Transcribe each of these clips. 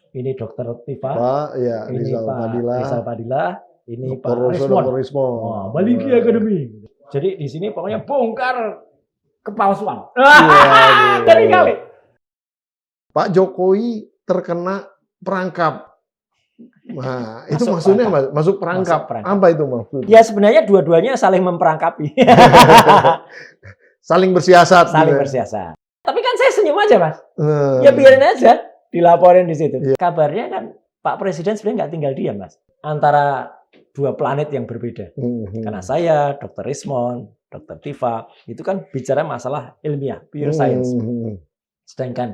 ini Dokter Tifa, Pak, ya, ini Rizal Pak Fadila, Rizal Fadila, ini Dr. Pak Rismon. Oh, Baliki Academy. Jadi di sini pokoknya bongkar kepalsuan. Dari kali. Pak Jokowi terkena perangkap. Nah, itu Masuk maksudnya perangkap. masuk perangkap. Masuk perangkap. Apa itu maksudnya? Ya sebenarnya dua-duanya saling memperangkapi. Saling bersiasat. Saling gitu. bersiasat. Tapi kan saya senyum aja, Mas. Ya biarin aja dilaporin di situ. Kabarnya kan Pak Presiden sebenarnya nggak tinggal diam, Mas. Antara dua planet yang berbeda. Karena saya, Dr. Rismon, Dr. Tifa, itu kan bicara masalah ilmiah, pure science. Sedangkan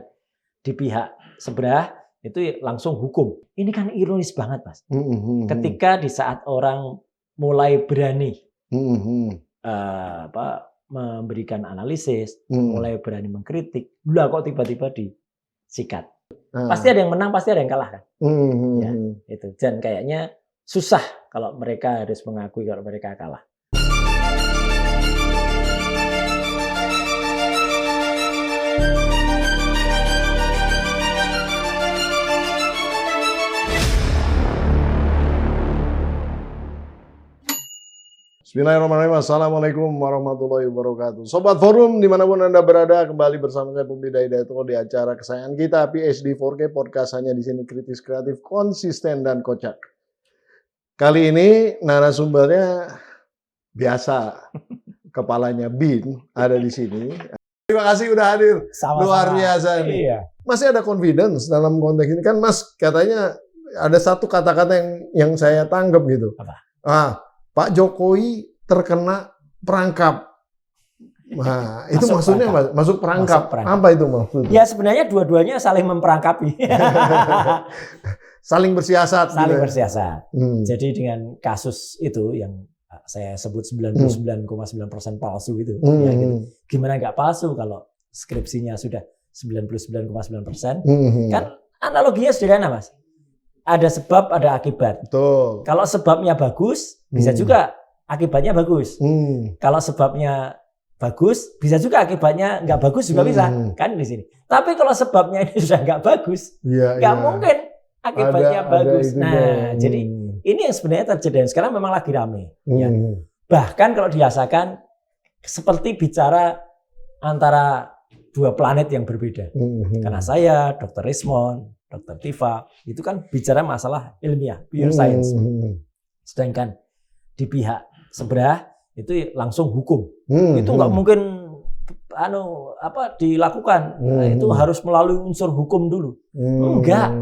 di pihak sebelah itu langsung hukum. Ini kan ironis banget, Mas. Ketika di saat orang mulai berani memberikan analisis, mulai berani mengkritik, lah kok tiba-tiba disikat. Pasti ada yang menang, pasti ada yang kalah kan. Ya, itu. Dan kayaknya susah kalau mereka harus mengakui kalau mereka kalah. Bismillahirrahmanirrahim. Assalamualaikum warahmatullahi wabarakatuh. Sobat Forum, dimanapun Anda berada, kembali bersama saya Publi Daidato di acara kesayangan kita, PhD 4K Podcast, hanya di sini kritis, kreatif, konsisten, dan kocak. Kali ini narasumbernya biasa, kepalanya BIN ada di sini. Terima kasih udah hadir. Sama-sama. Luar biasa nih. Iya. Masih ada confidence dalam konteks ini kan, Mas, katanya ada satu kata-kata yang saya tanggap gitu. Apa? Pak Jokowi terkena perangkap. Nah, itu maksudnya masuk perangkap. Apa itu maksudnya? Ya sebenarnya dua-duanya saling memperangkapi. Saling bersiasat. Saling gitu. bersiasat. Jadi dengan kasus itu yang saya sebut 99,9% palsu itu, ya gitu. Gimana nggak palsu kalau skripsinya sudah 99,9%? Kan analoginya sederhana, Mas. Ada sebab, ada akibat. Betul. Kalau sebabnya bagus, bisa juga akibatnya bagus. Kalau sebabnya bagus, bisa juga akibatnya nggak bagus juga bisa. Kan di sini. Tapi kalau sebabnya ini sudah nggak bagus, nggak mungkin akibatnya bagus. Nah, jadi ini yang sebenarnya terjadi. Sekarang memang lagi rame. Ya. Bahkan kalau dirasakan seperti bicara antara dua planet yang berbeda. Karena saya, Dr. Rismon, Dr. Tifa, itu kan bicara masalah ilmiah, pure science. Sedangkan di pihak sebelah itu langsung hukum. Itu nggak mungkin dilakukan. Nah, itu harus melalui unsur hukum dulu. Enggak.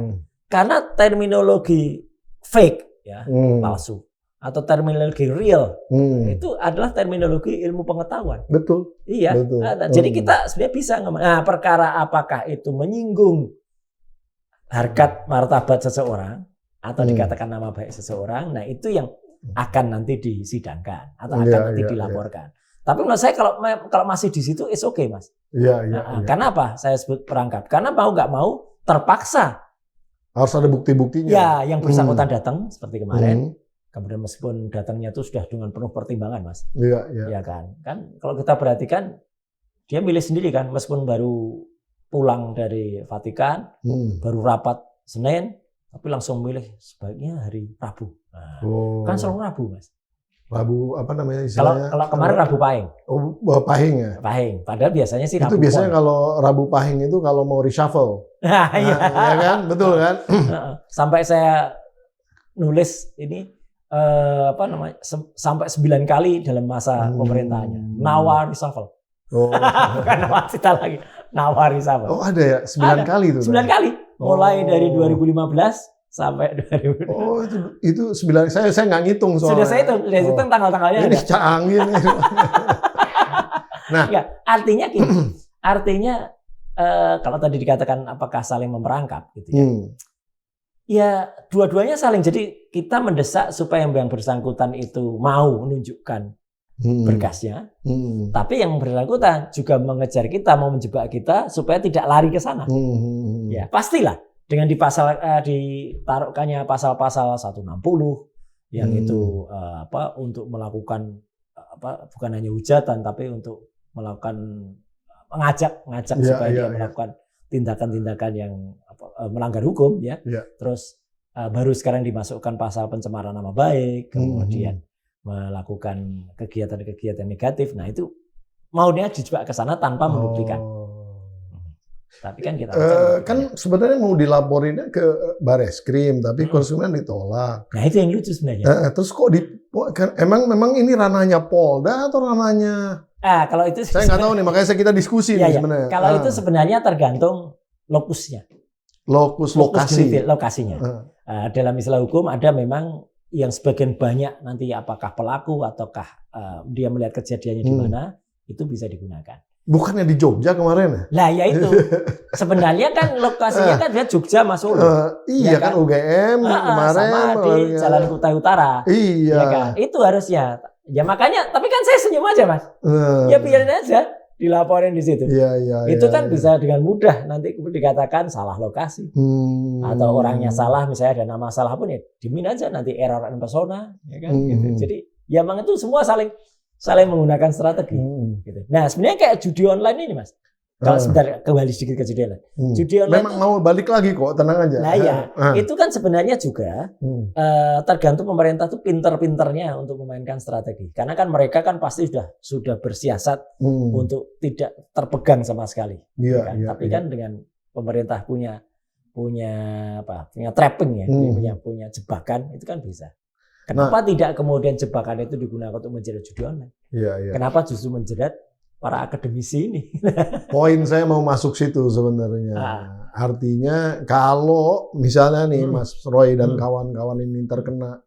Karena terminologi fake, ya, palsu, atau terminologi real, itu adalah terminologi ilmu pengetahuan. Betul. Iya. Betul. Jadi kita sebenarnya bisa ngomong. Nah, perkara apakah itu menyinggung harkat martabat seseorang atau dikatakan nama baik seseorang, nah itu yang akan nanti disidangkan atau akan nanti dilaporkan. Tapi menurut saya kalau masih di situ it's okay, Mas. Karena apa? Saya sebut perangkap. Karena mau nggak mau terpaksa harus ada bukti-buktinya. Ya, yang bersangkutan datang seperti kemarin. Kemudian meskipun datangnya itu sudah dengan penuh pertimbangan, Mas. Iya kan. Kan kalau kita perhatikan dia milih sendiri kan, meskipun baru pulang dari Vatikan, baru rapat Senin, tapi langsung milih sebaiknya hari Rabu. Nah, kan selalu Rabu, Mas. Rabu apa namanya istilahnya? Kalau kemarin Rabu Pahing. Oh, Pahing ya? Pahing. Padahal biasanya sih Rabu. Itu biasanya kalau Rabu Pahing itu kalau mau reshuffle. Iya kan? Betul kan? Sampai saya nulis ini sampai 9 kali dalam masa pemerintahannya. Nawa reshuffle. Bukan nawacita lagi. Nawa reshuffle. Oh, ada ya? 9 kali itu. 9 kali. Mulai dari 2015 sampai 2000. Oh, itu 9. Saya nggak ngitung soalnya. Sudah saya hitung tanggal-tanggalnya. Ini canggih nih. Nah, artinya gini. Artinya kalau tadi dikatakan apakah saling memperangkap gitu ya. Ya, dua-duanya saling. Jadi kita mendesak supaya yang bersangkutan itu mau menunjukkan berkasnya. Tapi yang bersangkutan juga mengejar kita, mau menjebak kita supaya tidak lari ke sana. Ya, pastilah. Dengan ditaruhkannya pasal-pasal 160 yang itu untuk melakukan bukan hanya hujatan tapi untuk melakukan mengajak supaya dia melakukan tindakan-tindakan yang melanggar hukum ya. Terus baru sekarang dimasukkan pasal pencemaran nama baik, kemudian melakukan kegiatan-kegiatan negatif. Nah itu maunya dijebak ke sana tanpa membuktikan. Tapi kan kita kan sebenarnya mau dilaporinnya ke Bareskrim, tapi konsumen ditolak. Nah itu yang lucu sebenarnya. Terus kok memang ini ranahnya Polda atau ranahnya? Kalau itu saya nggak tahu nih, makanya kita diskusi nih sebenarnya. Kalau itu sebenarnya tergantung lokusnya. Lokasinya. Dalam istilah hukum ada memang yang sebagian banyak nanti apakah pelaku ataukah dia melihat kejadiannya di mana itu bisa digunakan. Bukannya di Jogja kemarin ya? Lah ya itu. Sebenarnya kan lokasinya kan dia Jogja masuk. Iya kan UGM kemarin. Sama di Jalan Kutai Utara. Iya. Ya kan? Itu harusnya. Ya makanya, tapi kan saya senyum aja Mas. Ya biarin aja dilaporin di situ. Iya. Itu kan bisa dengan mudah nanti dikatakan salah lokasi. Atau orangnya salah, misalnya ada nama salah pun ya dimin aja nanti error in persona. Ya kan? Gitu. Jadi ya memang itu semua saling menggunakan strategi. Gitu. Nah sebenarnya kayak judi online ini Mas. Kalau sebentar kembali sedikit ke judi online. Judi online memang mau balik lagi kok, tenang aja. Nah ya, itu kan sebenarnya juga tergantung pemerintah tuh pinter-pinternya untuk memainkan strategi. Karena kan mereka kan pasti sudah bersiasat untuk tidak terpegang sama sekali. Tapi kan dengan pemerintah punya trapping ya, punya jebakan, itu kan bisa. Kenapa tidak kemudian jebakan itu digunakan untuk menjerat judi online? Kenapa justru menjerat para akademisi ini? Poin saya mau masuk situ sebenarnya. Artinya kalau misalnya nih Mas Roy dan kawan-kawan ini terkena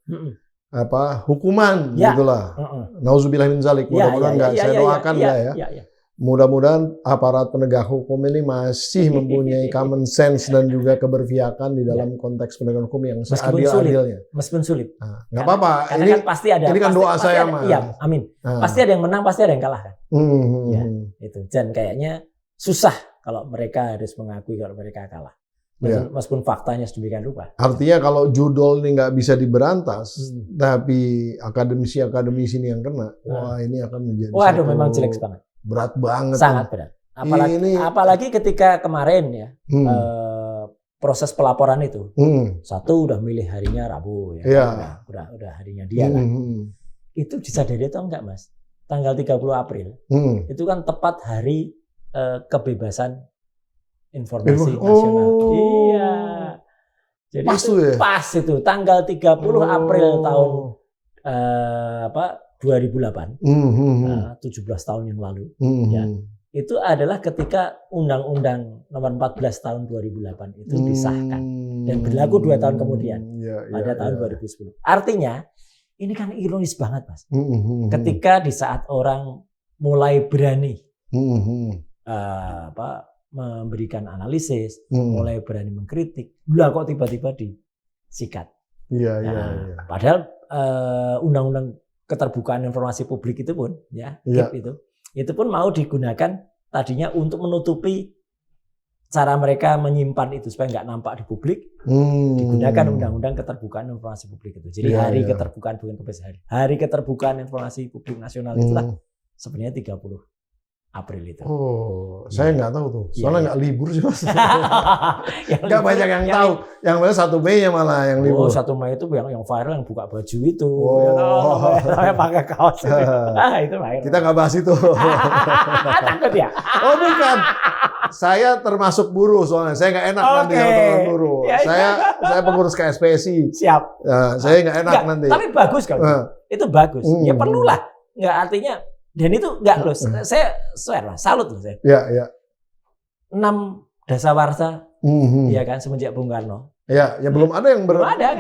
hukuman gitulah. Nauzubillah min zalik. Mudah-mudahan enggak. Saya doakan enggak ya. Mudah-mudahan aparat penegak hukum ini masih mempunyai common sense dan juga keberpihakan di dalam konteks penegakan hukum yang seadil-adilnya. Meskipun sulit. Nggak apa-apa. Ini kan pasti ada. Ini kan doa saya, Mas. Iya, amin. Pasti ada yang menang, pasti ada yang kalah kan. Ya, itu. Dan kayaknya susah kalau mereka harus mengakui kalau mereka kalah. Meskipun faktanya sedemikian rupa. Artinya kalau judul ini nggak bisa diberantas, tapi akademisi ini yang kena, wah ini akan menjadi. Waduh, memang jelek banget. Berat banget. Sangat berat. Apalagi ketika kemarin ya proses pelaporan itu, satu udah milih harinya Rabu ya, udah harinya dia kan. Itu disadari atau enggak Mas? Tanggal 30 April itu kan tepat hari kebebasan informasi nasional. Iya. Jadi pas itu tanggal 30 April tahun 2008, 17 tahun yang lalu, ya, itu adalah ketika Undang-Undang Nomor 14 tahun 2008 itu disahkan dan berlaku 2 tahun kemudian pada tahun 2010. Artinya ini kan ironis banget Mas, ketika di saat orang mulai berani memberikan analisis, mulai berani mengkritik, lah kok tiba-tiba disikat. Padahal Undang-Undang Keterbukaan Informasi Publik itu pun KIP itu pun mau digunakan tadinya untuk menutupi cara mereka menyimpan itu supaya nggak nampak di publik, digunakan Undang-Undang Keterbukaan Informasi Publik itu. Jadi keterbukaan bukan kebesaran. Hari Keterbukaan Informasi Publik Nasional itulah sebenarnya 30 April itu. Saya nggak tahu tuh. Soalnya nggak libur sih Mas. Nggak banyak yang tahu. Yang mana 1 Mei ya malah yang libur. 1 Mei itu yang viral yang buka baju itu. Yang pakai kaos itu. Itu viral. Kita nggak bahas itu. Takut ya? Bukan. Saya termasuk buruh soalnya. Saya nggak enak nanti sama buruh. Saya pengurus KSPSI. Siap. Saya nggak enak nanti. Tapi bagus kalau itu bagus. Ya perlulah. Nggak artinya. Dan itu enggak loh, saya swear lah, salut loh saya. 6 dasawarsa, ya kan semenjak Bung Karno. Ya belum ada yang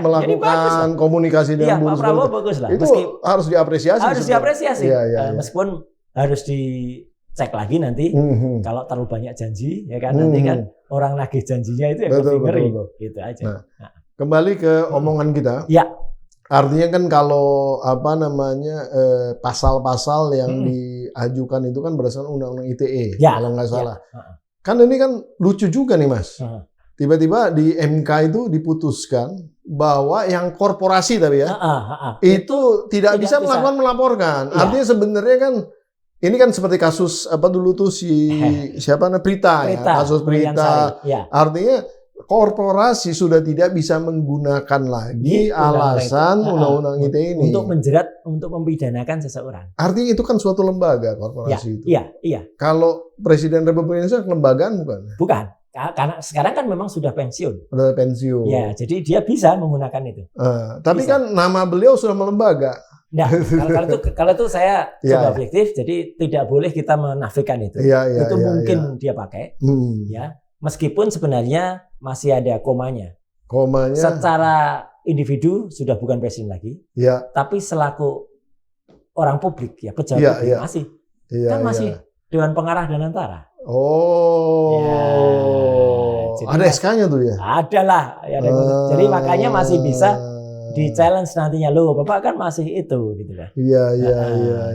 melakukan komunikasi dengan buruh. Pak Prabowo bagus lah. Itu harus diapresiasi. Harus diapresiasi. Meskipun harus dicek lagi nanti kalau terlalu banyak janji, ya kan nanti kan orang nagih janjinya itu yang lebih ngeri. Gitu aja. Nah, kembali ke omongan kita. Ya. Artinya kan kalau pasal-pasal yang diajukan itu kan berdasarkan Undang-Undang ITE kalau nggak salah. Kan ini kan lucu juga nih Mas. Tiba-tiba di MK itu diputuskan bahwa yang korporasi tapi ya itu tidak bisa melaporkan. Artinya sebenarnya kan ini kan seperti kasus dulu tuh siapa Prita ya, kasus Prita. Artinya korporasi sudah tidak bisa menggunakan lagi alasan undang-undang ITE ini untuk menjerat, untuk mempidanakan seseorang. Artinya itu kan suatu lembaga korporasi itu. Iya. Kalau Presiden Republik Indonesia kelembagaan bukan? Bukan. Karena sekarang kan memang sudah pensiun. Sudah pensiun. Ya, jadi dia bisa menggunakan itu. Tapi bisa. Kan nama beliau sudah melembaga. Nah, kalau itu saya coba objektif, jadi tidak boleh kita menafikan itu. Itu mungkin dia pakai. Ya, meskipun sebenarnya masih ada komanya. Secara individu sudah bukan presiden lagi. Tapi selaku orang publik ya, pejabat masih. Masih Dewan Pengarah dan Antara. Ada SK-nya tuh ya? Ada lah. Jadi makanya masih bisa di challenge nantinya, loh Bapak kan masih itu gitu kan. Iya.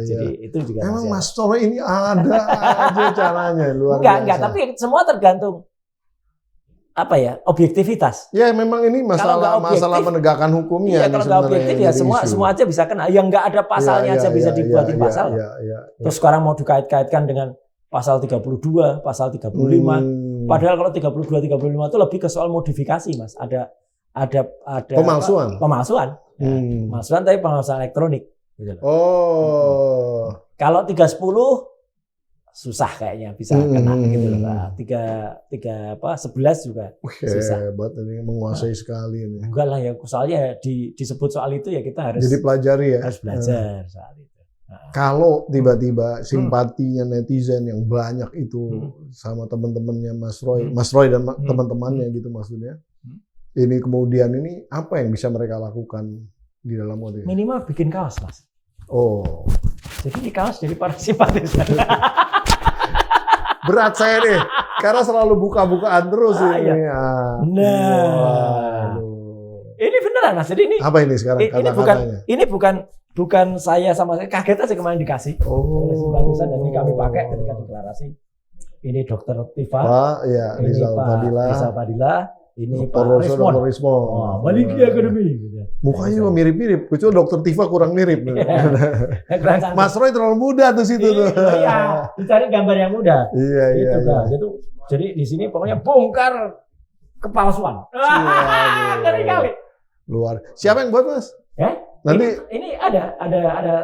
Jadi itu juga memang Mas Toro ini ada aja caranya luar biasa. Enggak, tapi semua tergantung objektivitas. Ya memang ini masalah penegakan hukumnya. Iya, kalau nggak objektif ya semua aja bisa kena. Yang nggak ada pasalnya aja bisa dibuatin pasal. Terus sekarang mau dikait-kaitkan dengan pasal 32, pasal 35. Padahal kalau 32, 35 itu lebih ke soal modifikasi, Mas. Ada pemalsuan. Pemalsuan tapi pemalsuan elektronik. Gitu loh. Kalau 310 susah kayaknya bisa kena gitu loh. 11 juga susah. Hebat ini menguasai sekali ini. Enggak lah ya, soalnya disebut soal itu ya kita harus jadi pelajari ya. Harus belajar soal itu. Kalau tiba-tiba simpatinya netizen yang banyak itu sama teman-temannya Mas Roy dan teman-temannya gitu maksudnya. Ini kemudian ini apa yang bisa mereka lakukan di dalam motif? Minimal bikin kaos, Mas. Jadi di kaos jadi para simpatisan. Berat saya nih, karena selalu buka-bukaan terus ini. Ini beneran, Mas. Jadi ini apa ini sekarang kata-katanya? Ini bukan saya sama saya kaget aja kemarin dikasih. Simpatisan dan ini kami pakai ketika deklarasi. Ini Dokter Tifa, ini Rizal Fadila. Ini Pak Rismo. Maliki Academy. Mukanya juga mirip-mirip. Kecuali Dokter Tifa kurang mirip. Mas Roy terlalu muda tuh situ tuh. Iya, dicari gambar yang muda. Iya. Jadi di sini pokoknya bongkar kepalsuan. Ngeri kali. Luar. Siapa yang buat, Mas? Nanti ini ada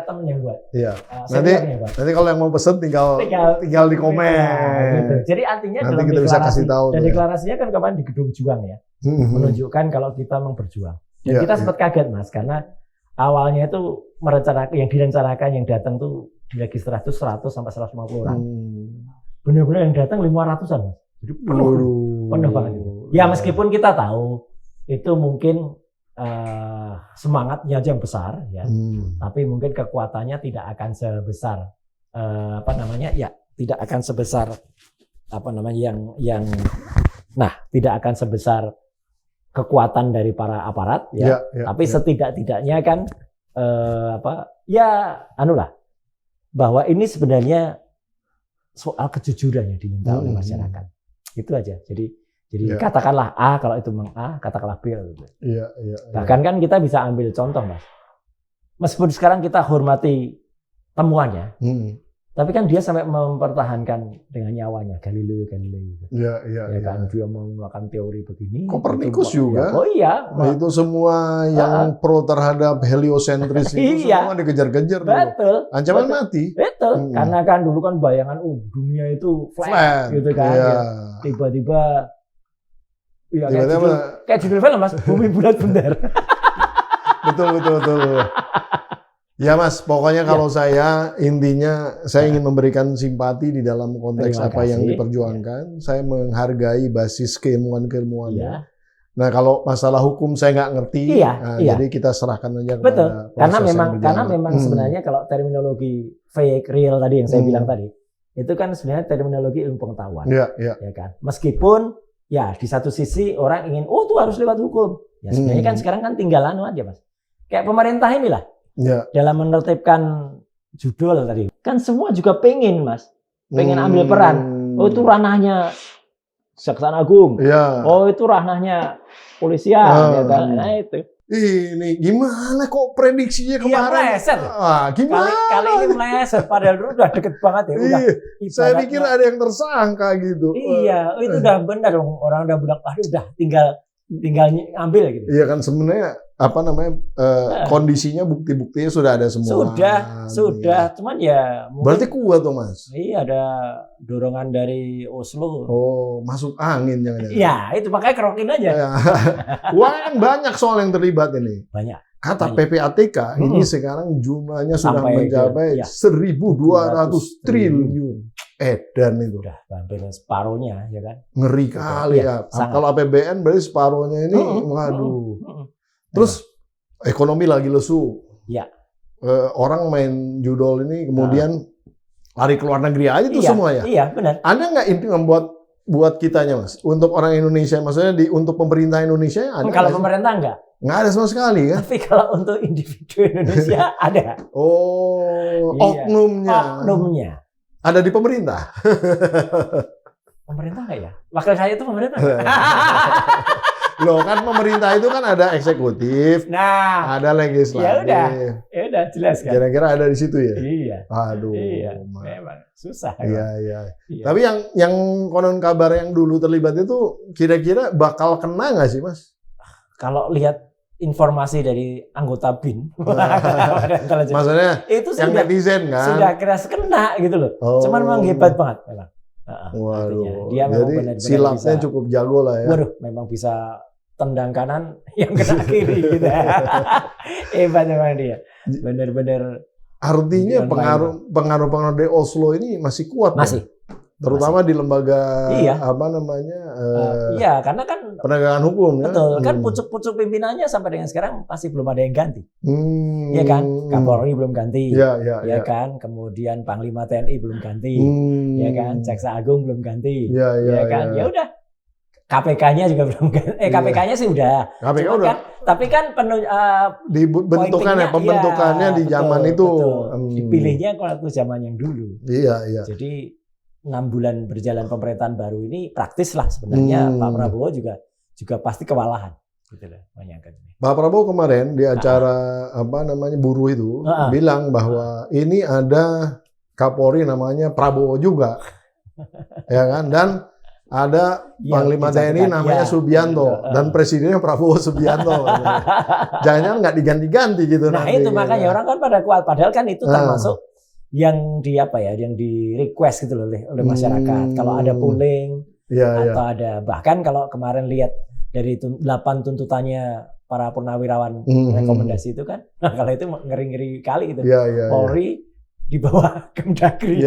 temen yang buat. Iya. Nanti kalau yang mau pesen tinggal di komen. Gitu. Jadi artinya nanti dalam kita bisa kasih tahu. Dan deklarasinya kan kemarin di Gedung Juang ya. Menunjukkan kalau kita memang berjuang. Dan kita sempat kaget, Mas, karena awalnya itu direncanakan yang datang tuh di registrasi 100 sampai 150 orang. Benar-benar yang datang 500-an, Mas. Jadi penuh banget itu. Ya meskipun kita tahu itu mungkin semangatnya aja yang besar ya, tapi mungkin kekuatannya tidak akan sebesar tidak akan sebesar tidak akan sebesar kekuatan dari para aparat ya, tapi setidak-tidaknya kan bahwa ini sebenarnya soal kejujuran yang diminta oleh masyarakat, itu aja. Jadi katakanlah A, kalau itu memang A, katakanlah B. Gitu. Bahkan kan kita bisa ambil contoh, Mas. Meskipun sekarang kita hormati temuannya, tapi kan dia sampai mempertahankan dengan nyawanya Galileo gitu. Ya kan dia mau melakukan teori begini. Kopernikus juga. Nah, itu semua yang pro terhadap heliosentris itu semua dikejar-kejar dulu. Betul. Ancaman mati. Betul. Karena kan dulu kan bayangan dunia itu flat gitu kan. Tiba-tiba kayak judul film, Mas, Bumi Bulat Bundar. Betul. Ya, Mas, pokoknya kalau saya intinya saya ingin memberikan simpati di dalam konteks apa yang diperjuangkan. Saya menghargai basis keilmuannya. Nah, kalau masalah hukum saya nggak ngerti. Jadi kita serahkan aja kepada proses. Karena memang sebenarnya kalau terminologi fake real tadi yang saya bilang tadi, itu kan sebenarnya terminologi ilmu pengetahuan. Ya kan. Meskipun ya di satu sisi orang ingin tuh harus lewat hukum. Ya sebenarnya kan sekarang kan tinggal aja, Mas. Kayak pemerintah inilah. Dalam menertibkan judul tadi. Kan semua juga pengen, Mas. Pengen ambil peran. Itu ranahnya Kejaksaan Agung. Itu ranahnya polisian. Nah itu. Ini gimana kok prediksinya Iya, kemarin? meleset. Gimana? Kali ini meleset, padahal dulu udah deket banget ya. Udah, saya pikir ada yang tersangka gitu. Iya, itu udah benar dong. Orang udah bilang, aduh udah tinggal ambil gitu. Iya kan sebenarnya kondisinya bukti-buktinya sudah ada semua. Sudah. Cuman ya. Berarti kuat tuh Mas. Iya, ada dorongan dari Oslo. Oh, masuk angin jangan-jangan. Iya, itu makanya kerokin aja. Wah, banyak soal yang terlibat ini. Banyak. Kata PPATK ini sekarang jumlahnya sudah mencapai 1.200 triliun. Edan itu. Udah hampir separuhnya, ya kan? Ngeri kali ya. Kalau APBN berarti separuhnya ini, waduh. Terus ekonomi lagi lesu. Ya. Orang main judol ini kemudian lari ke luar negeri aja tuh semua ya. Iya, benar. Ada nggak inti buat kitanya Mas? Untuk orang Indonesia, maksudnya untuk pemerintah Indonesia ada? Kalau pemerintah enggak? Nggak ada sama sekali kan? Tapi kalau untuk individu Indonesia ada. Oh, iya. Oknumnya. Ada di pemerintah. Pemerintah nggak ya? Wakil saya itu pemerintah. Loh kan pemerintah itu kan ada eksekutif, ada legislatif. Ya udah jelas kan. Kira-kira ada di situ ya. Iya. Aduh. Iya. Memang susah. Iya. Tapi yang konon kabar yang dulu terlibat itu kira-kira bakal kena nggak sih Mas? Kalau lihat informasi dari anggota BIN, maksudnya itu yang netizen kan sudah keras kena gitu loh. Cuman memang hebat banget memang. Waduh, dia memang jadi silapnya cukup jago lah ya. Waduh, memang bisa tendang kanan yang kena kiri gitu. Hebat memang dia. Bener-bener. Artinya pengaruh dari Oslo ini masih kuat. Masih. Terutama di lembaga iya, karena kan penegakan hukum ya. Betul, kan pucuk-pucuk pimpinannya sampai dengan sekarang masih belum ada yang ganti. Iya kan? Kapolri belum ganti. Iya kan? Kemudian Panglima TNI belum ganti. Iya kan? Jaksa Agung belum ganti. Iya kan? Ya udah. KPK-nya juga belum ganti. KPK-nya sih udah. KPK udah. Kan, tapi kan pembentukannya di zaman itu. Dipilihnya waktu zaman yang dulu. Iya. Jadi 6 bulan berjalan pemerintahan baru ini praktis lah sebenarnya. Pak Prabowo juga pasti kewalahan gitu loh, Pak Prabowo kemarin di acara buruh itu bilang bahwa ini ada Kapolri namanya Prabowo juga. Ya kan? Dan ada Panglima TNI namanya Subianto dan presidennya Prabowo Subianto. Jangan-jangan nggak diganti-ganti gitu nanti. Itu makanya orang kan pada kuat, padahal kan itu termasuk yang di request gitu loh oleh masyarakat. Kalau ada polling atau ada bahkan kalau kemarin lihat dari 8 tuntutannya para purnawirawan rekomendasi itu kan, kalau itu ngeri-ngeri kali gitu. Polri di bawah Kemdagri.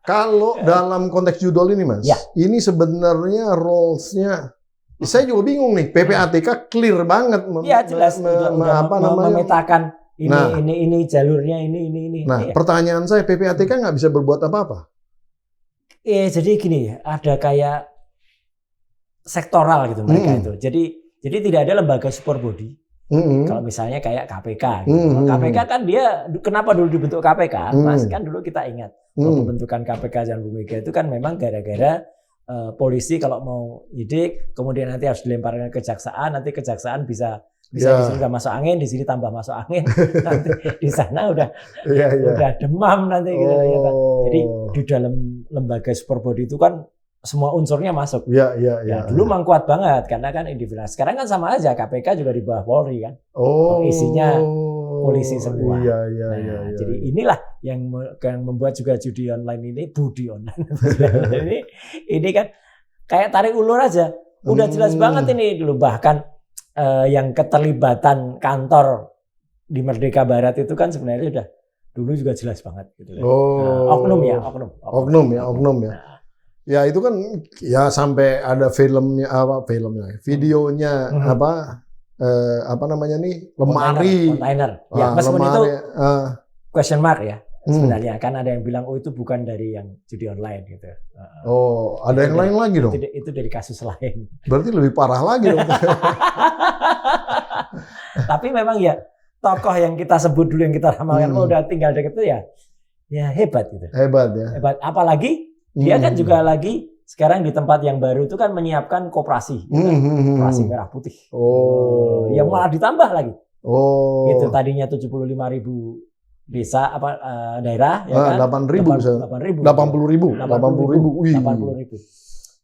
Kalau dalam konteks judul ini Mas, ini sebenarnya roles-nya saya juga bingung nih. PPATK clear banget jelas memetakan ini jalurnya ini. Nah, pertanyaan saya, PPATK nggak bisa berbuat apa-apa? Jadi gini, ada kayak sektoral gitu mereka itu. Jadi tidak ada lembaga super body. Kalau misalnya kayak KPK. Gitu. KPK kan dia, kenapa dulu dibentuk KPK? Mas kan dulu kita ingat pembentukan KPK dan Bu Mega itu kan memang gara-gara polisi kalau mau nyidik, kemudian nanti harus dilemparkan ke kejaksaan, nanti kejaksaan bisa di sini udah masuk angin, di sini tambah masuk angin, nanti di sana udah demam nanti gitu. Jadi di dalam lembaga super body itu kan semua unsurnya masuk. Dulu memang kuat banget karena kan individu. Sekarang kan sama aja, KPK juga di bawah Polri kan. Isinya polisi semua. Jadi inilah yang membuat juga judi online ini, budi online. ini kan kayak tarik ulur aja. Udah jelas banget ini dulu, bahkan yang keterlibatan kantor di Merdeka Barat itu kan sebenarnya udah dulu juga jelas banget gitu. Oknum ya. Ya itu kan ya sampai ada videonya lemari kontainer. Ya meskipun itu question mark ya. Sebenarnya kan ada yang bilang itu bukan dari yang judi online gitu. Ada yang lain lagi dong. Itu dari kasus lain. Berarti lebih parah lagi dong. Tapi memang ya tokoh yang kita sebut dulu, yang kita ramalkan udah tinggal deket itu ya hebat gitu. Hebat ya. Hebat. Apalagi dia kan juga lagi sekarang di tempat yang baru itu kan menyiapkan koperasi, koperasi merah putih. Yang malah ditambah lagi. Itu tadinya 75.000 desa daerah ya kan? 80.000. Wih. 80.000.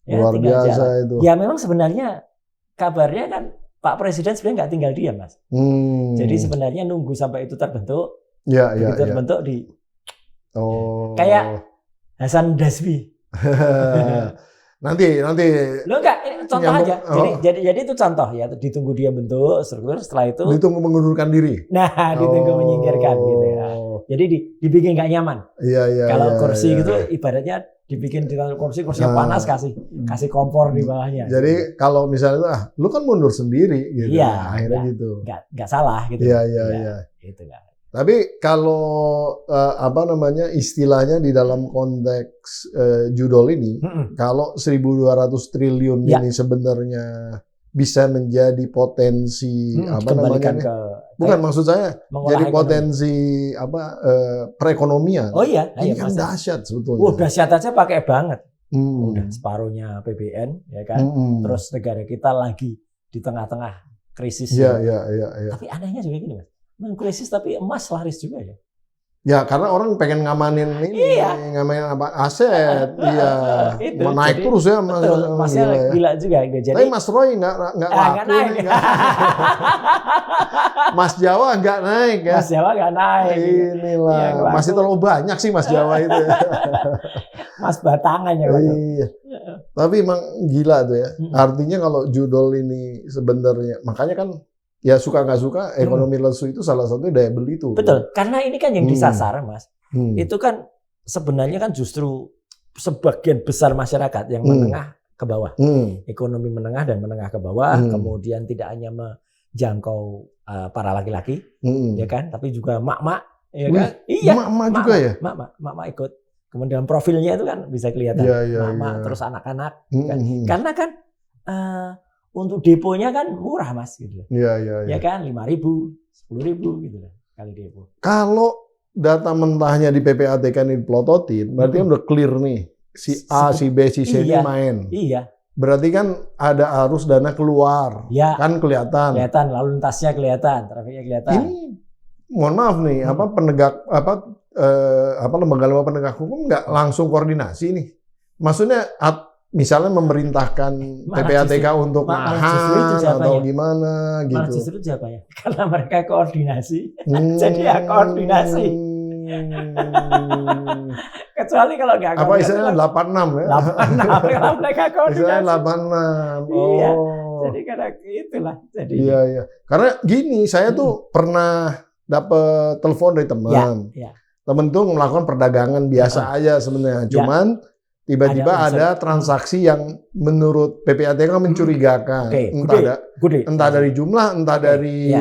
Ya, luar biasa jalan. Itu. Ya memang sebenarnya kabarnya kan Pak Presiden sebenarnya nggak tinggal diam, Mas. Jadi sebenarnya nunggu sampai itu terbentuk. Terbentuk di kayak Hasan Dasbi. nanti lo enggak contoh aja. Jadi itu contoh ya, ditunggu dia bentuk struktur, setelah itu ditunggu mengundurkan diri. Nah, ditunggu menyingkirkan gitu ya. Jadi dibikin nggak nyaman. Kalau kursi gitu ibaratnya dibikin di kursinya panas, kasih kompor di bawahnya. Jadi kalau misalnya lu kan mundur sendiri gitu. Akhirnya gitu. Enggak salah gitu. Iya. Gitu kan. Tapi kalau istilahnya di dalam konteks judul ini, kalau 1.200 triliun ini sebenarnya bisa menjadi potensi bukan maksud saya jadi potensi perekonomian. Ini kan dahsyat sebetulnya. Dahsyat aja pakai banget. Udah separuhnya PBN ya kan. Terus negara kita lagi di tengah-tengah krisis. Iya. Tapi anehnya juga gini, Mas. Krisis tapi emas laris juga ya. Ya karena orang pengen ngamanin ini, ngamanin aset, mau naik terus ya, Masnya gila juga. Jadi, tapi Mas Roy nggak naik. Mas Jawa nggak naik ya. Mas Jawa nggak naik. Inilah, masih terlalu banyak sih Mas Jawa itu. Mas Batangan ya. Iya. Tapi emang gila tuh ya. Artinya kalau judul ini sebenarnya, makanya kan. Ya suka nggak suka, ekonomi lesu itu salah satu daya beli itu. Betul, karena ini kan yang disasar, Mas. Itu kan sebenarnya kan justru sebagian besar masyarakat yang menengah ke bawah. Ekonomi menengah dan menengah ke bawah, kemudian tidak hanya menjangkau para laki-laki, ya kan, tapi juga mak-mak, ya kan? Iya, mak-mak juga ya. Mak-mak ikut. Kemudian profilnya itu kan bisa kelihatan, mak-mak terus anak-anak, kan? Karena kan untuk deponya kan murah, Mas, gitu. Iya. Ya kan, 5.000, 10.000 gitu lah kali depo. Kalau data mentahnya di PPATK ini dipelototin, berarti kan udah clear nih. Si A, si B, si C ini main. Iya. Berarti kan ada arus dana keluar. Ya. Kan kelihatan. Lalu lintasnya kelihatan, trafiknya kelihatan. Ini mohon maaf nih, lembaga-lembaga penegak hukum nggak langsung koordinasi nih. Maksudnya misalnya memerintahkan PPATK untuk nahan atau gimana gitu. Malah justru siapa ya? Karena mereka koordinasi. Jadi ya koordinasi. Kecuali kalau nggak koordinasi. Apa istilahnya 86 ya? 86 kalau mereka koordinasi. Istilahnya 86. Iya. Jadi karena itulah. Iya. Karena gini, saya tuh pernah dapat telepon dari teman. Iya. Temen tuh melakukan perdagangan biasa aja sebenarnya. Cuman tiba-tiba ada transaksi yang menurut PPATK mencurigakan. Entah dari jumlah, entah dari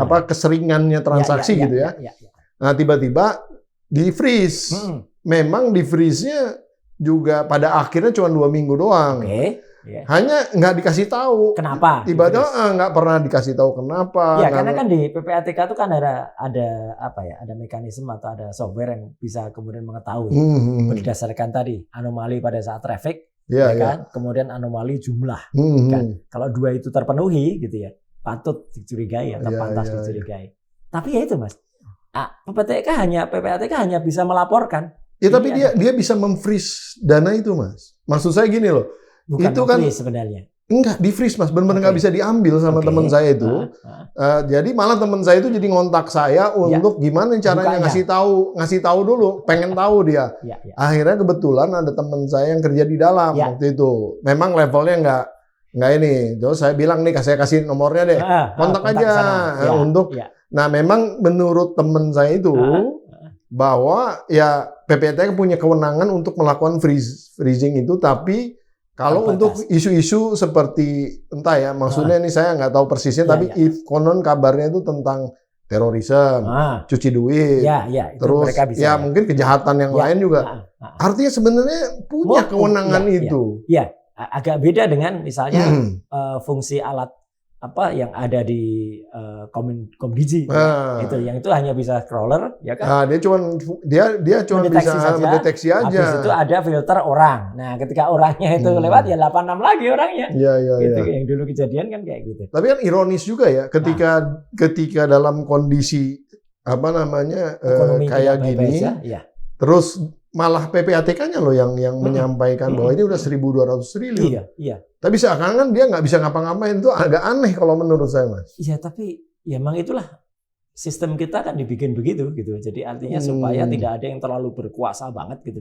keseringannya transaksi gitu ya. Nah, tiba-tiba di freeze. Memang di freeze-nya juga pada akhirnya cuma 2 minggu doang. Hanya nggak dikasih tahu. Kenapa? Tiba-tiba nggak pernah dikasih tahu kenapa. Ya, karena kan di PPATK itu kan ada mekanisme atau ada software yang bisa kemudian mengetahui berdasarkan tadi anomali pada saat traffic, kan? Kemudian anomali jumlah. Kan? Kalau 2 itu terpenuhi, gitu ya, patut dicurigai atau pantas dicurigai. Tapi ya itu, Mas. PPATK hanya bisa melaporkan. Ya, tapi dia bisa memfreeze dana itu, Mas. Maksud saya gini loh. Bukan itu kan sebenarnya. Enggak, di freeze, Mas. Benar-benar nggak bisa diambil sama teman saya itu. Jadi malah teman saya itu jadi ngontak saya untuk gimana caranya ngasih tahu dulu, pengen tahu dia. Akhirnya kebetulan ada teman saya yang kerja di dalam waktu itu. Memang levelnya nggak ini. Terus saya bilang nih, saya kasih nomornya deh. Kontak aja untuk. Nah, memang menurut teman saya itu bahwa ya PPATK punya kewenangan untuk melakukan freezing itu, tapi kalau untuk isu-isu seperti entah ya, maksudnya ini saya nggak tahu persisnya, tapi konon kabarnya itu tentang terorisme, cuci duit, terus bisa, mungkin kejahatan yang lain juga. Artinya sebenarnya punya kewenangan itu. Ya, agak beda dengan misalnya fungsi alat apa yang ada di Komdigi itu yang itu hanya bisa scroller ya kan. Nah, dia cuma bisa mendeteksi aja. Habis itu ada filter orang. Nah, ketika orangnya itu lewat ya 86 lagi orangnya. Gitu yang dulu kejadian kan kayak gitu. Tapi kan ironis juga ya ketika dalam kondisi apa namanya kayak gini ya. Terus malah PPATK-nya loh yang menyampaikan bahwa ini udah 1.200 triliun. Iya. Tapi seakan-akan dia nggak bisa ngapa-ngapain, itu agak aneh kalau menurut saya, Mas. Iya, tapi ya memang itulah sistem kita kan dibikin begitu gitu. Jadi artinya supaya tidak ada yang terlalu berkuasa banget gitu.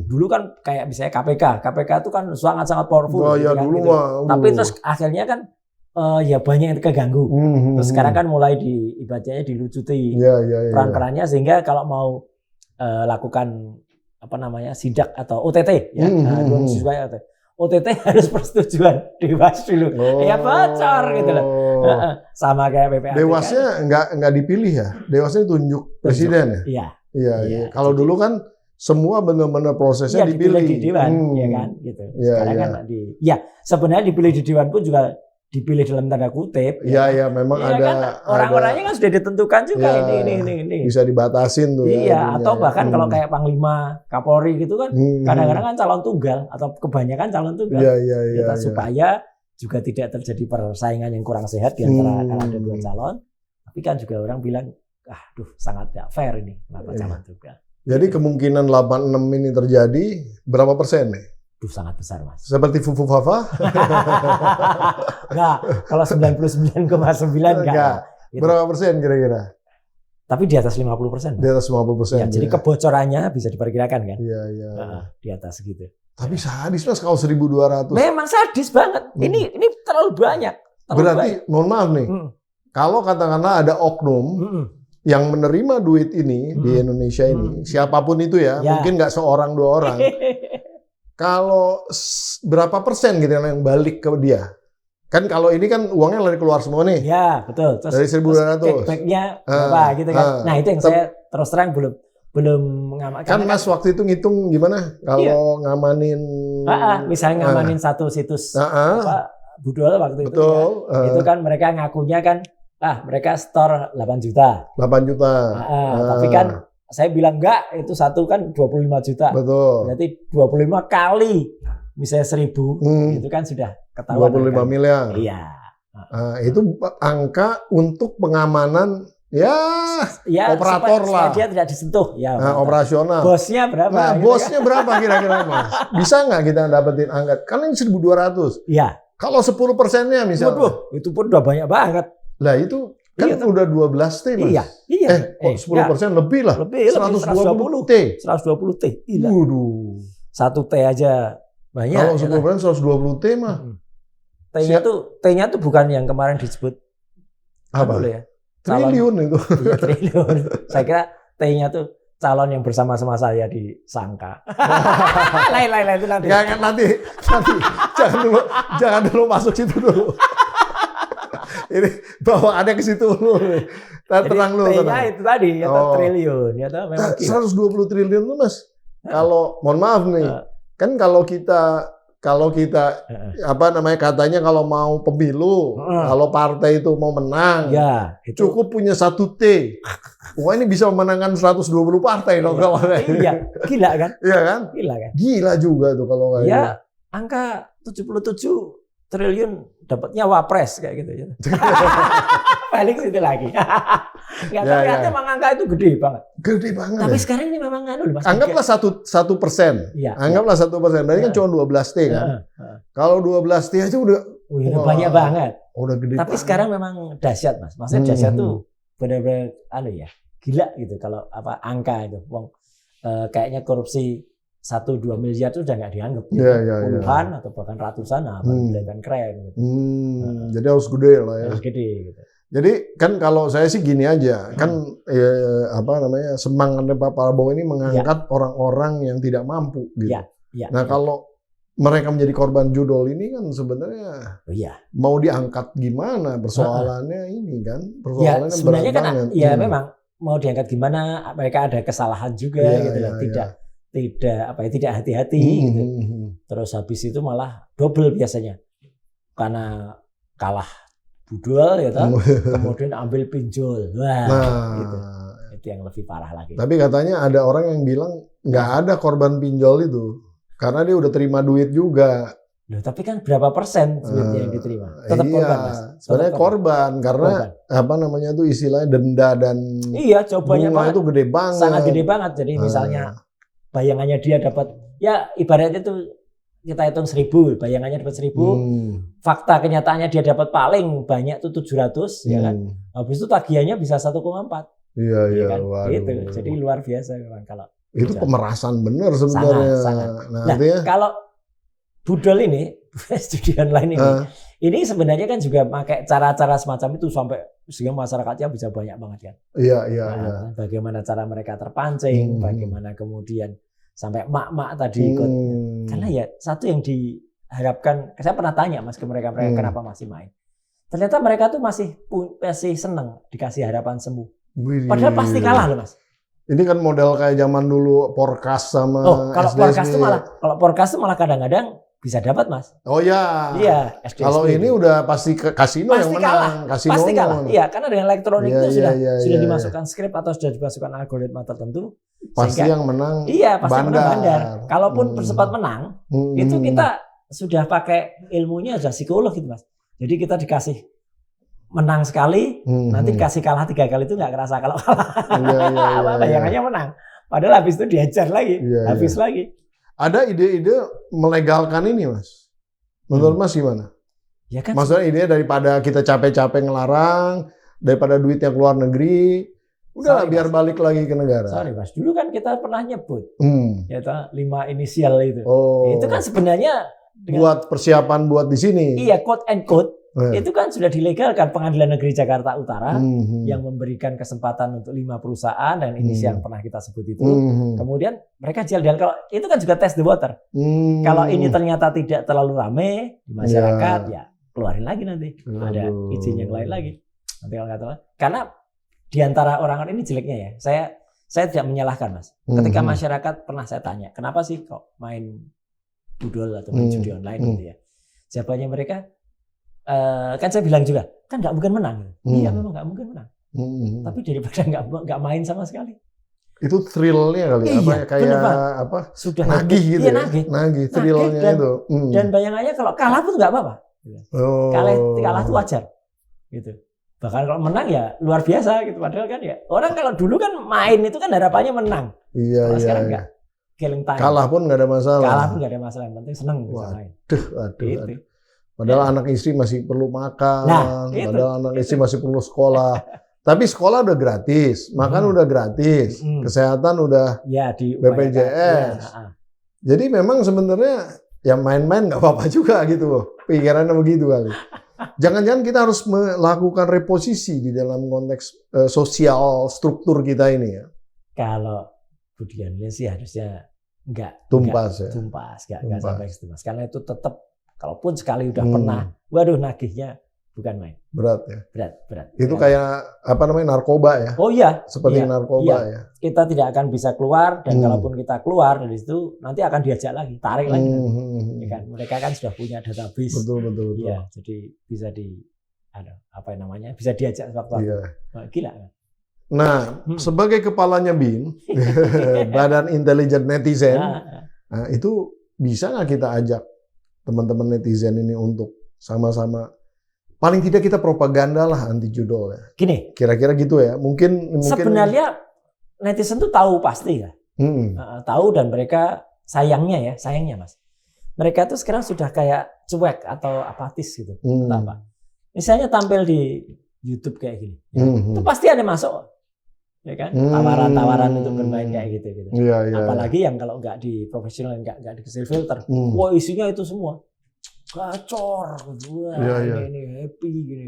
Dulu kan kayak misalnya KPK itu kan sangat-sangat powerful. Ya kan, dulu gitu. Tapi terus akhirnya kan ya banyak yang terganggu. Terus sekarang kan mulai ibaratnya dilucuti peran-perannya sehingga kalau mau lakukan apa namanya sidak atau OTT ya, OTT harus persetujuan Dewas dulu, ya bocor gitu loh, sama kayak PPATK. Dewasnya nggak dipilih ya, Dewasnya tunjuk presiden ya. Iya. Kalau dulu kan semua benar-benar prosesnya dipilih di Dewan, ya kan, gitu. Sekarang kan sebenarnya dipilih di Dewan pun juga dipilih dalam tanda kutip. Iya, memang ada kan, orang-orangnya kan sudah ditentukan juga ini. Bisa dibatasin tuh. Iya, atau bahkan kalau kayak Panglima, Kapolri gitu kan, kadang-kadang kan calon tunggal atau kebanyakan calon tunggal. Iya. Supaya juga tidak terjadi persaingan yang kurang sehat di antara kalau ada dua calon. Tapi kan juga orang bilang, sangat tidak fair ini kenapa calon tunggal. Jadi kemungkinan 86 ini terjadi berapa persen nih? Sangat besar, Mas. Seperti Fufu Fafa? Enggak, kalau 99,9 enggak. Gitu. Berapa persen kira-kira? Tapi di atas 50%. Di atas 50%. Ya, jadi kebocorannya bisa diperkirakan kan? Iya. Di atas gitu. Tapi sadis Mas kalau 1.200. Memang sadis banget. Ini terlalu banyak. Berarti mohon maaf nih. Kalau katakanlah ada oknum yang menerima duit ini di Indonesia ini, siapapun itu ya, mungkin nggak seorang dua orang. Kalau berapa persen gitu yang balik ke dia? Kan kalau ini kan uangnya lari keluar semua nih. Ya, betul. Terus, dari 1.200. Kickback-nya berapa gitu kan. Nah, itu yang saya terus terang belum mengamankan. Kan Mas waktu itu ngitung gimana? Kalau ngamanin misalnya ngamanin satu situs Budol waktu itu. Betul. Itu kan mereka ngakunya kan mereka store 8 juta. 8 juta. Tapi kan saya bilang enggak, itu satu kan 25 juta. Betul. Berarti 25 kali misalnya 1.000 itu kan sudah ketahuan. 25 kan? Miliar. Iya. Itu angka untuk pengamanan operator lah. Dia tidak disentuh. Ya, operasional. Bosnya berapa? Nah, gitu bosnya kan? Berapa kira-kira Mas? Bisa nggak kita dapetin angka? Kan ini 1.200. Iya. Kalau 10%-nya misalnya. Waduh, itu pun udah banyak banget. Lah itu kan udah 12 T, Mas. Iya. 10% lebih lah. Lebih 120 T. 120 T. Gila. Waduh. 1 T aja banyak. Kalau 10% 120 T mah. T-nya tuh bukan yang kemarin disebut apa? Ya? Triliun itu. Iya, triliun. Saya kira T-nya tuh calon yang bersama-sama saya disangka. Lain itu nanti. Nanti jangan dulu masuk situ dulu. Ini bawa ada ke situ dulu. Tenang lu. T-nya itu tadi triliun, memang 120 triliun tuh Mas. Kalau mohon maaf nih, kan kalau kita katanya kalau mau pemilu, kalau partai itu mau menang, cukup punya 1 T. Wah, ini bisa memenangkan 120 partai dong kalau iya, gila kan? Iya kan? Gila juga tuh kalau kayak ya, angka 77 triliun dapatnya wapres kayak gitu ya. Paling situ lagi. Ternyata memang angka itu gede banget. Gede banget. Tapi sekarang ini memang Mas. Anggaplah 1%. Anggaplah 1%. Berarti kan cuma 12 T kan. Kalau 12 T aja udah banyak banget. Udah gede. Tapi sekarang memang dahsyat Mas. Maksudnya dahsyat tuh benar-benar gila gitu kalau angka itu. Kayaknya korupsi 1-2 miliar itu udah nggak dianggap gitu. Puluhan atau bahkan ratusan, kan keren gitu. Jadi harus gede lah ya. Harus gede gitu. Jadi kan kalau saya sih gini aja, kan semangatnya Pak Prabowo ini mengangkat orang-orang yang tidak mampu gitu. Kalau mereka menjadi korban judol ini kan sebenarnya mau diangkat gimana persoalannya ini kan? Persoalannya sebenarnya kan memang mau diangkat gimana, mereka ada kesalahan juga gitu loh. Tidak hati-hati gitu. Terus habis itu malah double biasanya. Karena kalah budol ya toh, kemudian ambil pinjol. Wah, gitu. Itu yang lebih parah lagi. Tapi katanya ada orang yang bilang nggak ada korban pinjol itu karena dia udah terima duit juga. Loh, tapi kan berapa persen duitnya yang diterima? Tetap korban, Mas. Sebenarnya korban karena apa namanya tuh istilahnya denda dan cobannya bunga itu gede banget. Sangat gede banget. Jadi misalnya bayangannya dia dapat, ya ibaratnya tuh kita hitung 1.000, bayangannya dapat 1.000, fakta kenyataannya dia dapat paling banyak tuh 700, ya kan? Habis itu tagihannya bisa 1,4. Iya kan? waduh. Gitu. Jadi luar biasa memang kalau itu pemerasan bener sebenarnya. Sangat. Nah, kalau budol ini, studi online ini sebenarnya kan juga pakai cara-cara semacam itu sampai sehingga masyarakatnya bisa banyak banget kan. Iya. Bagaimana cara mereka terpancing, bagaimana kemudian sampai mak-mak tadi ikut. Karena ya satu yang diharapkan, saya pernah tanya Mas ke mereka kenapa masih main. Ternyata mereka tuh masih seneng dikasih harapan sembuh. Padahal pasti kalah loh Mas. Ini kan model kayak zaman dulu Porkas sama kalau SDSB. Porkas tuh malah kadang-kadang bisa dapat Mas. Oh ya. Iya. Kalau ini udah pasti kasino yang menang. Pasti kalah. Iya, karena dengan elektronik itu sudah dimasukkan skrip atau sudah dimasukkan algoritma tertentu. Pasti sehingga, yang menang. Iya, pasti menang bandar. Kalaupun sempat menang, itu kita sudah pakai ilmunya sudah psikolog gitu Mas. Jadi kita dikasih menang sekali, nanti dikasih kalah 3 kali itu nggak kerasa kalau kalah. Bayangannya menang. Padahal habis itu diajar lagi, habis lagi. Ada ide-ide melegalkan ini Mas. Menurut Mas gimana? Ya kan. Maksudnya ide daripada kita capek-capek ngelarang, daripada duitnya keluar negeri, udah biar balik lagi ke negara. Sorry Mas, dulu kan kita pernah nyebut, ya 5 inisial itu. Itu kan sebenarnya buat persiapan buat di sini. Iya, quote and quote. Itu kan sudah dilegalkan Pengadilan Negeri Jakarta Utara yang memberikan kesempatan untuk 5 perusahaan dan inisial yang pernah kita sebut itu. Kemudian mereka jalan kalau itu kan juga test the water. Kalau ini ternyata tidak terlalu rame di masyarakat, ya keluarin lagi nanti. Ada izin yang lain lagi. Nanti kalau nggak tahu. Karena di antara orang-orang ini jeleknya ya. Saya tidak menyalahkan Mas. Ketika masyarakat pernah saya tanya, kenapa sih kok main budol atau main judi online gitu ya? Jawabannya mereka kan saya bilang juga kan nggak mungkin menang. Iya memang nggak mungkin menang. Tapi daripada nggak main sama sekali. Itu thrillnya kali kayak apa? Sudah nagih gitu. Iya, nagih thrillnya itu. Dan bayangannya kalau kalah pun nggak apa-apa. Kalah itu wajar. Gitu. Bahkan kalau menang ya luar biasa gitu. Padahal kan ya orang kalau dulu kan main itu kan harapannya menang. Kalau sekarang nggak. Kalah pun nggak ada masalah. Kalah pun nggak ada masalah. Yang penting senang bisa main. Aduh. Padahal anak istri masih perlu makan, padahal anak istri masih perlu sekolah. Tapi sekolah udah gratis, makan udah gratis, kesehatan udah di BPJS. Jadi memang sebenarnya ya main-main nggak apa-apa juga gitu, pikirannya begitu kali. Jangan-jangan kita harus melakukan reposisi di dalam konteks sosial struktur kita ini ya. Kalau budiannya sih harusnya nggak tumpas, nggak sampai situ Mas. Karena itu tetap kalaupun sekali udah pernah, waduh nagihnya bukan main. Berat ya. Berat. Itu kayak apa namanya narkoba ya? Oh iya. Seperti narkoba ya. Kita tidak akan bisa keluar dan kalaupun kita keluar dari situ nanti akan diajak lagi, tarik lagi. Ya kan? Mereka kan sudah punya database. Betul. Iya, jadi bisa bisa diajak waktu. Gila kan? Nah, sebagai kepalanya BIN, Badan Intelijen Netizen, nah, itu bisa nggak kita ajak teman-teman netizen ini untuk sama-sama paling tidak kita propaganda lah anti judol ya. Gini, kira-kira gitu ya. Mungkin sebenarnya netizen tuh tahu pasti ya. Tahu dan mereka sayangnya Mas. Mereka tuh sekarang sudah kayak cuek atau apatis gitu. Apa? Misalnya tampil di YouTube kayak gini, itu pasti ada masuk. Ya kan? Tawaran-tawaran untuk bermain kayak gitu. Apalagi yang kalau nggak di profesional, nggak dikasih filter, wah isinya itu semua gacor, ini happy gini.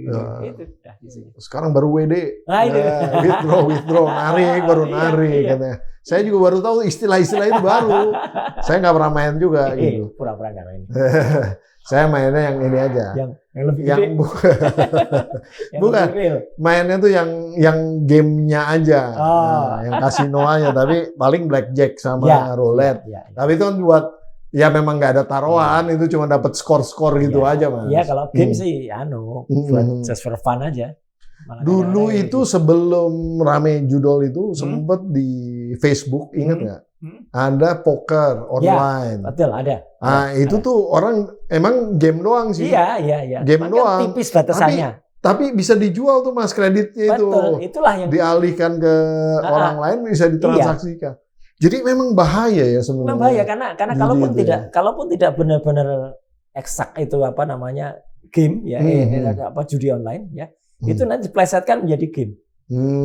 Itu dah isinya. Sekarang baru WD, withdraw, narik katanya. Saya juga baru tahu istilah-istilah itu baru. Saya nggak pernah main juga gitu. Pura-pura nggak main. Saya mainnya yang ini aja. Yang lebih gede. Bukan. Mainnya tuh yang gamenya aja. Yang kasino aja. Tapi paling blackjack sama roulette. Tapi itu kan buat ya memang nggak ada taruhan, itu cuma dapat skor-skor gitu aja, Mas. Iya, kalau game sih buat just for fun aja. Malah dulu itu sebelum rame judol itu sempet di Facebook, ingat nggak? Ada poker online. Ya, betul, ada. Nah, itu tuh orang emang game doang sih. Iya. Game doang. Tipis batasannya. Tapi bisa dijual tuh Mas kreditnya itu. Betul, itulah yang dialihkan ke orang lain bisa ditransaksikan. Jadi memang bahaya ya sebenarnya. Memang bahaya karena kalaupun tidak benar-benar eksak itu apa namanya game ya, judi online ya. Itu nanti diplesetkan menjadi game.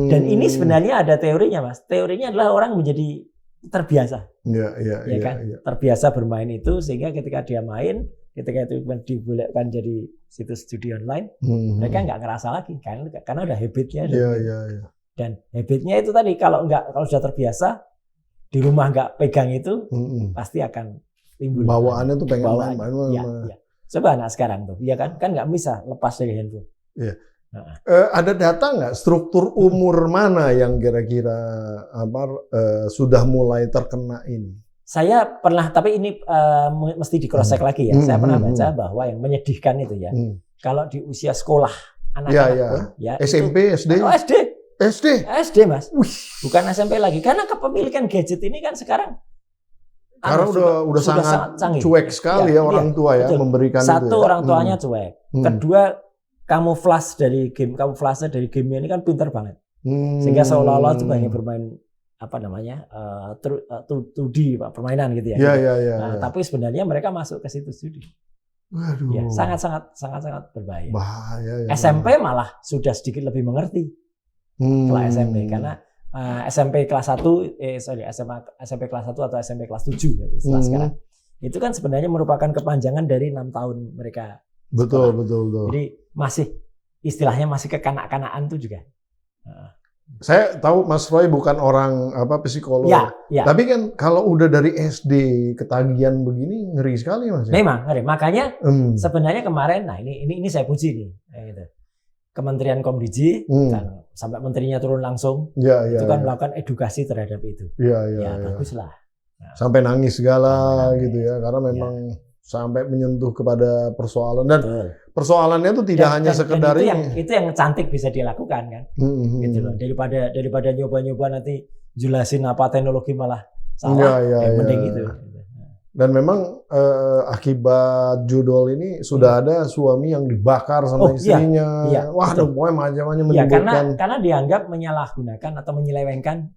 Dan ini sebenarnya ada teorinya, Mas. Teorinya adalah orang menjadi terbiasa. Iya kan? Terbiasa bermain itu sehingga ketika dia main, ketika itu dibolehkan jadi situs judi online, mereka nggak ngerasa lagi karena udah habitnya. Iya. Dan habitnya itu tadi kalau sudah terbiasa di rumah nggak pegang itu, pasti akan timbul. Bawaannya tuh pengen main. Iya. Coba anak sekarang tuh, ya kan nggak bisa lepas dari handphone. Iya. Ada data nggak struktur umur mana yang kira-kira sudah mulai terkena ini? Saya pernah, tapi ini mesti di cross check lagi ya. Saya pernah baca bahwa yang menyedihkan itu ya, kalau di usia sekolah anak-anak pun, ya SMP, itu, SD. SD Mas, bukan SMP lagi. Karena kepemilikan gadget ini kan sekarang karena udah sangat cuek sekali ya orang tua ya, betul. Memberikan satu itu ya. Orang tuanya cuek. Kedua, kamuflase dari game ini kan pinter banget. Sehingga seolah-olah itu hanya bermain apa namanya 2D permainan gitu ya. Iya. Tapi sebenarnya mereka masuk ke situs judi. Waduh. Ya, sangat berbahaya. Bahaya ya. SMP malah sudah sedikit lebih mengerti. Kalau SMP karena SMP kelas 1 SMP kelas 1 atau SMP kelas 7 gitu, setelah sekarang. Itu kan sebenarnya merupakan kepanjangan dari 6 tahun mereka. Betul. Jadi istilahnya masih kekanak-kanakan tuh juga. Saya tahu Mas Roy bukan orang psikolog. Ya. Tapi kan kalau udah dari SD ketagihan begini ngeri sekali Mas. Memang ngeri. Makanya sebenarnya kemarin, ini saya puji nih. Gitu. Kementerian Komdiji kan sampai menterinya turun langsung. Itu kan melakukan edukasi terhadap itu. Iya. Baguslah. Sampai nangis segala gitu ya, karena memang sampai menyentuh kepada persoalan dan persoalannya itu tidak hanya sekedar itu yang cantik bisa dilakukan kan, gitu loh. Daripada nyoba-nyoba nanti jelasin apa teknologi malah salah, mending itu. Dan memang akibat judol ini sudah ada suami yang dibakar sama istrinya. Wah, pokoknya macam-macam menyebutkan. Karena dianggap menyalahgunakan atau menyelewengkan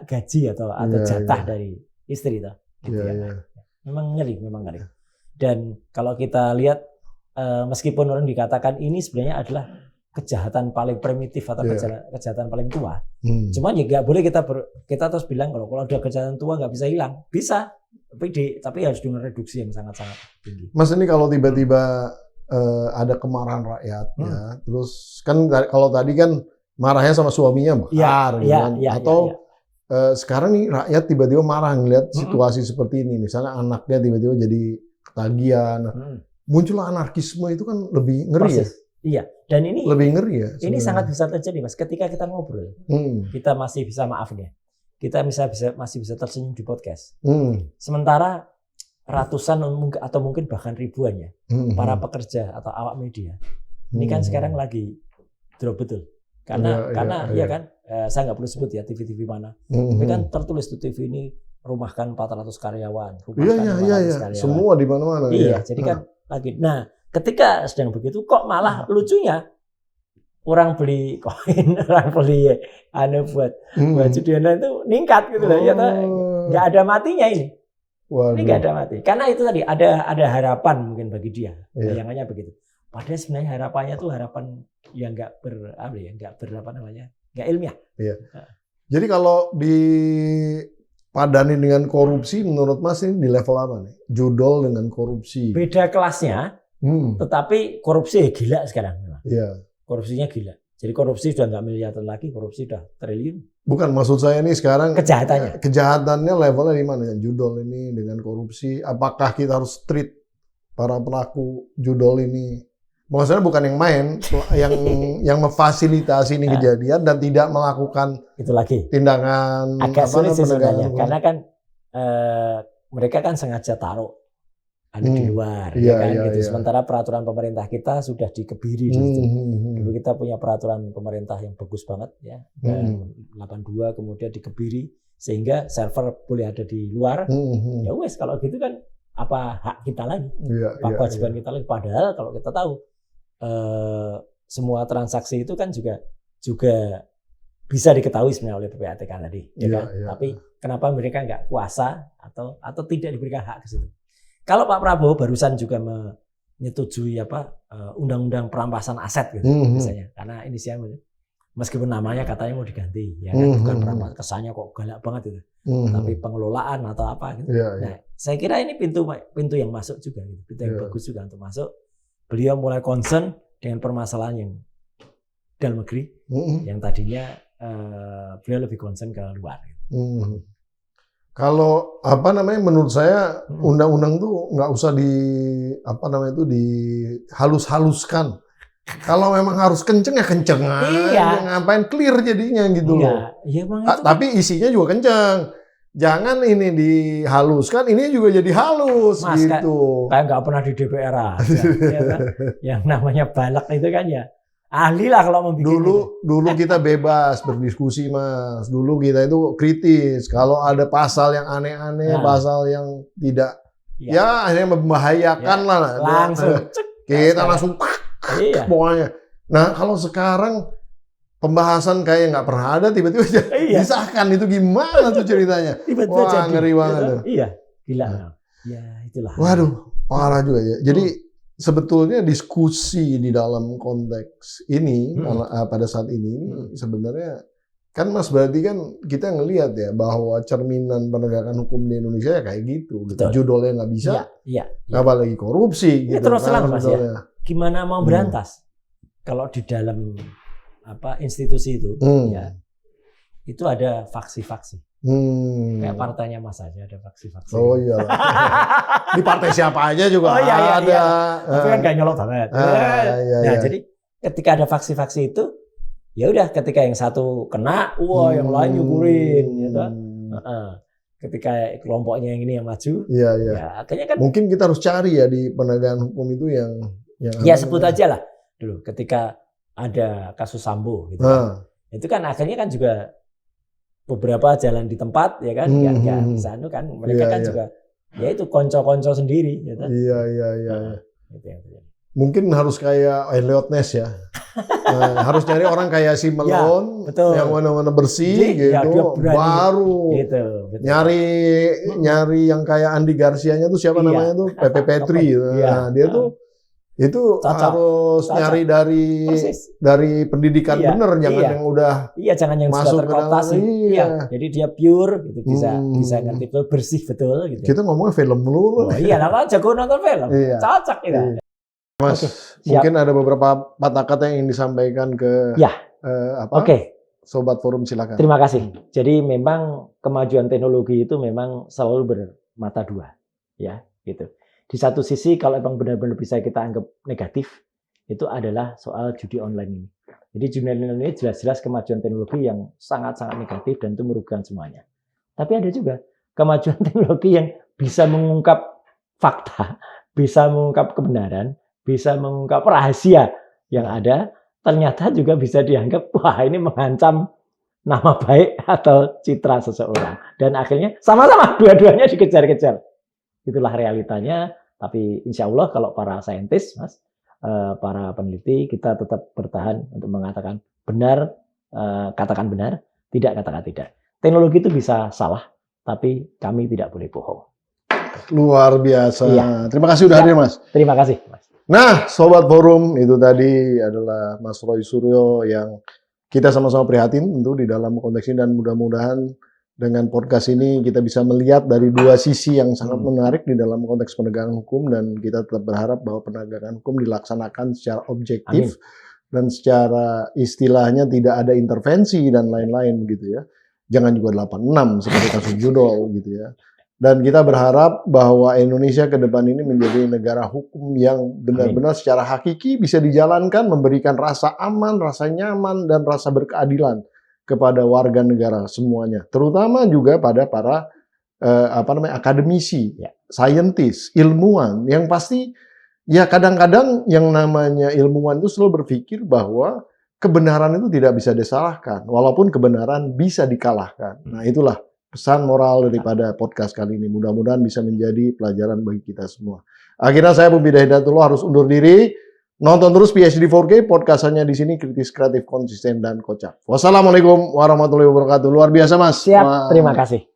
gaji atau jatah dari istri itu. Memang ngeri. Dan kalau kita lihat, meskipun orang dikatakan ini sebenarnya adalah kejahatan paling primitif atau kejahatan paling tua, cuman ya nggak boleh kita terus bilang kalau udah kejahatan tua nggak bisa hilang, bisa, tapi harus dengan reduksi yang sangat-sangat tinggi. Mas, ini kalau tiba-tiba ada kemarahan rakyat, ya, terus kan kalau tadi kan marahnya sama suaminya bakar, atau sekarang nih rakyat tiba-tiba marah ngeliat situasi seperti ini, misalnya anaknya tiba-tiba jadi ketagihan, muncullah anarkisme, itu kan lebih ngeri. Persis. Iya, dan ini lebih ngeri ya. Sebenarnya. Ini sangat bisa terjadi Mas, ketika kita ngobrol, kita masih bisa kita masih bisa tersenyum di podcast. Sementara ratusan atau mungkin bahkan ribuan ya para pekerja atau awak media, ini kan sekarang lagi drop betul. Karena saya nggak perlu sebut ya TV mana, tapi kan tertulis tuh TV ini rumahkan 400 karyawan, karyawan. Semua di mana-mana. Iya, jadi kan lagi. Nah, ketika sedang begitu kok malah lucunya orang beli koin, orang beli buat judi online itu ningkat gitu loh. Nggak ada matinya ini. Ini nggak ada mati. Karena itu tadi ada harapan mungkin bagi dia. Bayangannya begitu. Padahal sebenarnya harapannya tuh harapan yang nggak ilmiah. Iya. Jadi kalau dipadani dengan korupsi, menurut Mas ini di level apa nih? Judol dengan korupsi. Beda kelasnya, tetapi korupsi gila sekarang. Iya. Korupsinya gila. Jadi korupsi sudah nggak miliaran lagi, korupsi sudah triliun. Bukan, maksud saya nih sekarang kejahatannya levelnya di mana? Judol ini dengan korupsi, apakah kita harus treat para pelaku judol ini? Maksudnya bukan yang main, yang memfasilitasi ini kejadian dan tidak melakukan itu lagi tindakan agak sulit sih sebenarnya, karena kan mereka kan sengaja taruh di luar, ya kan gitu. Sementara peraturan pemerintah kita sudah dikebiri di situ. Dulu kita punya peraturan pemerintah yang bagus banget ya, 82 kemudian dikebiri sehingga server boleh ada di luar. Ya wes kalau gitu kan apa hak kita lagi, apa kewajiban kita lagi. Padahal kalau kita tahu semua transaksi itu kan juga bisa diketahui sebenarnya oleh PPATK tadi, ya kan? Tapi kenapa mereka nggak kuasa atau tidak diberikan hak ke situ? Kalau Pak Prabowo barusan juga menyetujui undang-undang perampasan aset gitu misalnya, karena inisialnya meskipun namanya katanya mau diganti, ya kan? Bukan perampasan, kesannya kok galak banget itu, tapi pengelolaan atau apa gitu. Nah, saya kira ini pintu yang masuk juga, gitu. Pintu yang bagus juga untuk masuk. Beliau mulai concern dengan permasalahan yang dalam negeri, yang tadinya beliau lebih concern ke luar. Gitu. Kalau menurut saya undang-undang tuh nggak usah dihalus-haluskan. Kalau memang harus kenceng ya kenceng aja, ngapain clear jadinya gitu loh. Iya, tapi isinya juga kenceng. Jangan ini dihaluskan, ini juga jadi halus gitu. Kayak nggak pernah di DPR aja. Ya kan? Yang namanya balak itu kan ya ahli lah kalau mau bikin. Dulu kita bebas berdiskusi, Mas. Dulu kita itu kritis. Kalau ada pasal yang aneh-aneh, pasal yang tidak akhirnya membahayakan lah. Langsung kita langsung pokoknya. Nah, kalau sekarang pembahasan kayak nggak pernah ada, tiba-tiba disahkan, itu gimana tuh ceritanya? Wah, ngeri banget tuh. Iya, gila. Ya, itulah. Waduh, parah juga ya. Jadi sebetulnya diskusi di dalam konteks ini pada saat ini sebenarnya kan Mas, berarti kan kita ngelihat ya bahwa cerminan penegakan hukum di Indonesia ya kayak gitu. Judulnya nggak bisa, apalagi korupsi. Gitu, terus terang Mas ya. Gimana mau berantas kalau di dalam institusi itu ya itu ada faksi-faksi. Kayak partainya Mas aja ada faksi-faksi. Oh iya. Di partai siapa aja juga ada. Iya. Tapi kan gak nyolok banget. Jadi ketika ada faksi-faksi itu, ya udah ketika yang satu kena, yang lain nyukurin, gitu. Ketika kelompoknya yang ini yang maju, ya akhirnya kan. Mungkin kita harus cari ya di penegakan hukum itu yang sebut aja lah dulu ketika ada kasus Sambo, gitu. Itu kan akhirnya kan juga beberapa jalan di tempat ya kan, bisa kan mereka kan juga ya itu konco-konco sendiri gitu. Iya. Mungkin harus kayak Elliot Ness ya. Harus nyari orang kayak si Melon yang mana-mana bersih gitu, baru nyari yang kayak Andi Garcianya tuh siapa namanya tuh, Pepe Petri. Nah, dia tuh itu harus nyari dari pendidikan bener, jangan yang udah jangan yang masuk sudah terkooptasi. Jadi dia pure gitu, bisa ngerti betul, bersih betul gitu. Kita ngomongnya film dulu. Nama jago nonton film. Cocok gitu. Mas, mungkin ada beberapa kata yang ingin disampaikan ke Sobat Forum, silakan. Terima kasih. Jadi memang kemajuan teknologi itu memang selalu bermata dua, ya gitu. Di satu sisi kalau memang benar-benar bisa kita anggap negatif, itu adalah soal judi online ini. Jadi judi online ini jelas-jelas kemajuan teknologi yang sangat-sangat negatif dan itu merugikan semuanya. Tapi ada juga kemajuan teknologi yang bisa mengungkap fakta, bisa mengungkap kebenaran, bisa mengungkap rahasia yang ada, ternyata juga bisa dianggap, wah ini mengancam nama baik atau citra seseorang. Dan akhirnya sama-sama dua-duanya dikejar-kejar. Itulah realitanya, tapi insya Allah kalau para saintis, Mas, para peneliti, kita tetap bertahan untuk mengatakan benar, katakan benar, tidak katakan tidak. Teknologi itu bisa salah, tapi kami tidak boleh bohong. Luar biasa. Terima kasih sudah hadir, Mas. Terima kasih, Mas. Nah, Sobat Forum, itu tadi adalah Mas Roy Suryo yang kita sama-sama prihatin tentu di dalam konteks ini, dan mudah-mudahan dengan podcast ini kita bisa melihat dari dua sisi yang sangat menarik di dalam konteks penegakan hukum, dan kita tetap berharap bahwa penegakan hukum dilaksanakan secara objektif dan secara istilahnya tidak ada intervensi dan lain-lain begitu ya. Jangan juga 86 seperti kasus judol gitu ya. Dan kita berharap bahwa Indonesia ke depan ini menjadi negara hukum yang benar-benar secara hakiki bisa dijalankan, memberikan rasa aman, rasa nyaman, dan rasa berkeadilan kepada warga negara semuanya, terutama juga pada para akademisi, saintis, ilmuwan yang pasti ya kadang-kadang yang namanya ilmuwan itu selalu berpikir bahwa kebenaran itu tidak bisa disalahkan, walaupun kebenaran bisa dikalahkan. Nah, itulah pesan moral daripada podcast kali ini. Mudah-mudahan bisa menjadi pelajaran bagi kita semua. Akhirnya saya Pembida Hidayatullah harus undur diri. Nonton terus PhD 4K, podcastannya di sini kritis, kreatif, konsisten, dan kocak. Wassalamualaikum warahmatullahi wabarakatuh. Luar biasa, Mas. Siap, terima kasih.